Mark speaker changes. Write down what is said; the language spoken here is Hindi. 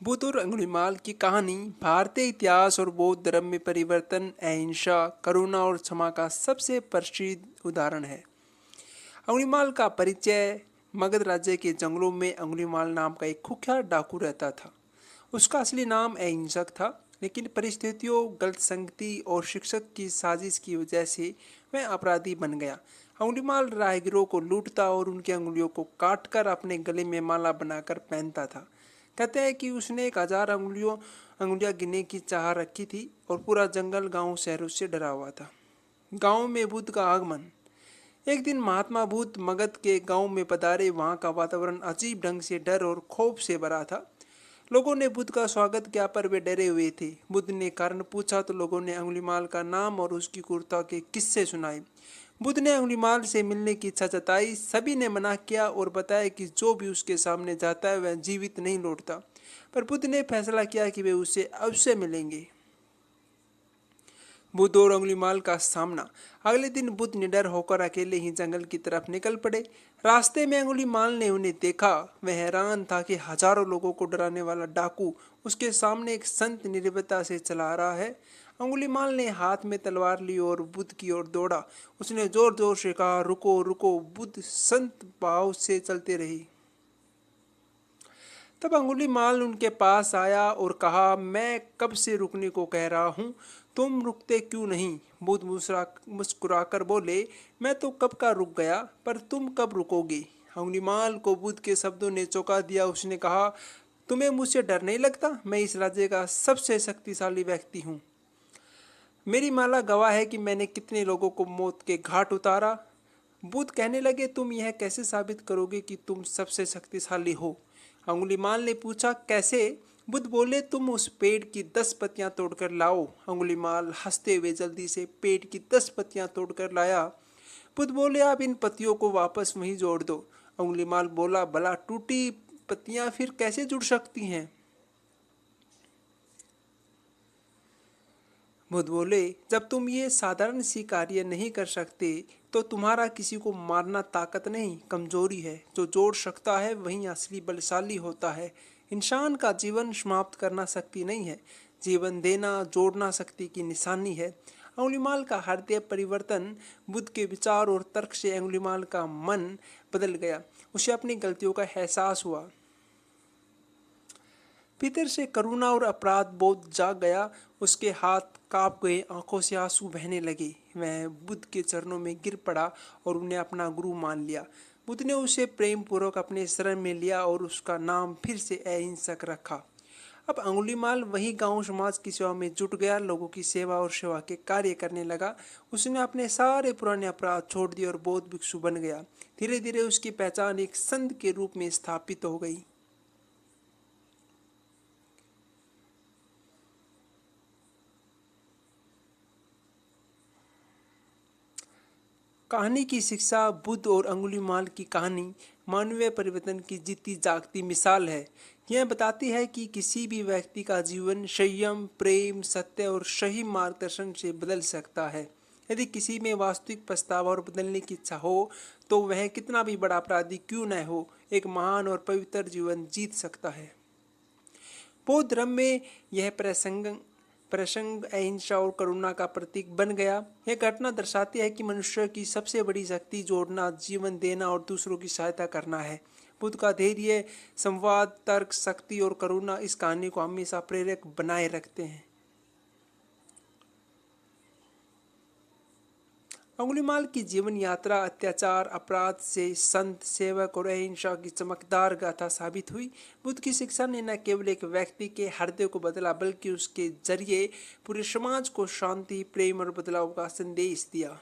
Speaker 1: बुद्ध और अंगुलीमाल की कहानी भारतीय इतिहास और बौद्ध धर्म में परिवर्तन, अहिंसा, करुणा और क्षमा का सबसे प्रसिद्ध उदाहरण है। अंगुलीमाल का परिचय मगध राज्य के जंगलों में अंगुलीमाल नाम का एक कुख्यात डाकू रहता था। उसका असली नाम अहिंसक था, लेकिन परिस्थितियों, गलत संगति और शिक्षक की साजिश की वजह से वह अपराधी बन गया। अंगुलीमाल राहगीरों को लूटता और उनकी अंगुलियों को काटकर अपने गले में माला बनाकर पहनता था। कहते हैं कि उसने 1000 अंगुलियां गिनने की चाह रखी थी और पूरा जंगल गांव शहरों से डरा हुआ था। गांव में बुद्ध का आगमन। एक दिन महात्मा बुद्ध मगध के गांव में पधारे। वहां का वातावरण अजीब ढंग से डर और खौफ से भरा था। लोगों ने बुद्ध का स्वागत किया, पर वे डरे हुए थे। बुद्ध ने कारण पूछा तो लोगों ने अंगुलीमाल का नाम और उसकी क्रूरता के किस्से सुनाए। बुद्ध ने अंगुलीमाल से मिलने की इच्छा जताई। सभी ने मना किया और बताया कि जो भी उसके सामने जाता है वह जीवित नहीं लौटता। पर बुद्ध ने फैसला किया कि वे उससे अवश्य मिलेंगे। बुद्ध और अंगुलीमाल का सामना। अगले दिन बुद्ध निडर होकर अकेले ही जंगल की तरफ निकल पड़े। रास्ते में अंगुलीमाल ने उन्हें देखा। वह हैरान था कि हजारों लोगों को डराने वाला डाकू उसके सामने एक संत निर्भयता से चला रहा है। अंगुलीमाल ने हाथ में तलवार ली और बुद्ध की ओर दौड़ा। उसने जोर जोर से कहा, रुको रुको। बुद्ध संत भाव से चलते रहे। तब अंगुलीमाल उनके पास आया और कहा, मैं कब से रुकने को कह रहा हूँ, तुम रुकते क्यों नहीं? बुद्ध मुस्कुराकर बोले, मैं तो कब का रुक गया, पर तुम कब रुकोगे? अंगुलीमाल को बुद्ध के शब्दों ने चौंका दिया। उसने कहा, तुम्हें मुझसे डर नहीं लगता? मैं इस राज्य का सबसे शक्तिशाली व्यक्ति हूँ। मेरी माला गवाह है कि मैंने कितने लोगों को मौत के घाट उतारा। बुद्ध कहने लगे, तुम यह कैसे साबित करोगे कि तुम सबसे शक्तिशाली हो? अंगुलीमाल ने पूछा, कैसे? बुद्ध बोले, तुम उस पेड़ की 10 पत्तियां तोड़कर लाओ। अंगुलीमाल हंसते हुए जल्दी से पेड़ की 10 पत्तियां तोड़कर लाया। बुद्ध बोले, आप इन पत्तियों को वापस वहीं जोड़ दो। अंगुलीमाल बोला, भला टूटी पत्तियां फिर कैसे जुड़ सकती हैं? बुद्ध बोले, जब तुम ये साधारण सी कार्य नहीं कर सकते तो तुम्हारा किसी को मारना ताकत नहीं, कमजोरी है। जो जोड़ सकता है वही असली बलशाली होता है। इंसान का जीवन समाप्त करना शक्ति नहीं है, जीवन देना, जोड़ना शक्ति की निशानी है। अंगुलीमाल का हृदय परिवर्तन। बुद्ध के विचार और तर्क से अंगुलीमाल का मन बदल गया। उसे अपनी गलतियों का एहसास हुआ। भीतर से करुणा और अपराध बोध जाग गया। उसके हाथ कांप गए, आंखों से आंसू बहने लगे। वह बुद्ध के चरणों में गिर पड़ा और उन्हें अपना गुरु मान लिया। बुद्ध ने उसे प्रेम पूर्वक अपने शरण में लिया और उसका नाम फिर से अहिंसक रखा। अब अंगुलीमाल वही गांव समाज की सेवा में जुट गया, लोगों की सेवा और सेवा के कार्य करने लगा। उसने अपने सारे पुराने अपराध छोड़ दिए और बौद्ध भिक्षु बन गया। धीरे धीरे उसकी पहचान एक संत के रूप में स्थापित हो गई। कहानी की शिक्षा। बुद्ध और अंगुलीमाल की कहानी मानवीय परिवर्तन की जीती जागती मिसाल है। यह बताती है कि किसी भी व्यक्ति का जीवन संयम, प्रेम, सत्य और सही मार्गदर्शन से बदल सकता है। यदि किसी में वास्तविक पछतावा और बदलने की इच्छा हो तो वह कितना भी बड़ा अपराधी क्यों न हो, एक महान और पवित्र जीवन जीत सकता है। बौद्ध धर्म में यह प्रसंग अहिंसा और करुणा का प्रतीक बन गया। यह घटना दर्शाती है कि मनुष्य की सबसे बड़ी शक्ति जोड़ना, जीवन देना और दूसरों की सहायता करना है। बुद्ध का धैर्य, संवाद, तर्क, शक्ति और करुणा इस कहानी को हमेशा प्रेरक बनाए रखते हैं। अंगुलीमाल की जीवन यात्रा अत्याचार, अपराध से संत, सेवक और अहिंसा की चमकदार गाथा साबित हुई। बुद्ध की शिक्षा ने न केवल एक व्यक्ति के हृदय को बदला, बल्कि उसके जरिए पूरे समाज को शांति, प्रेम और बदलाव का संदेश दिया।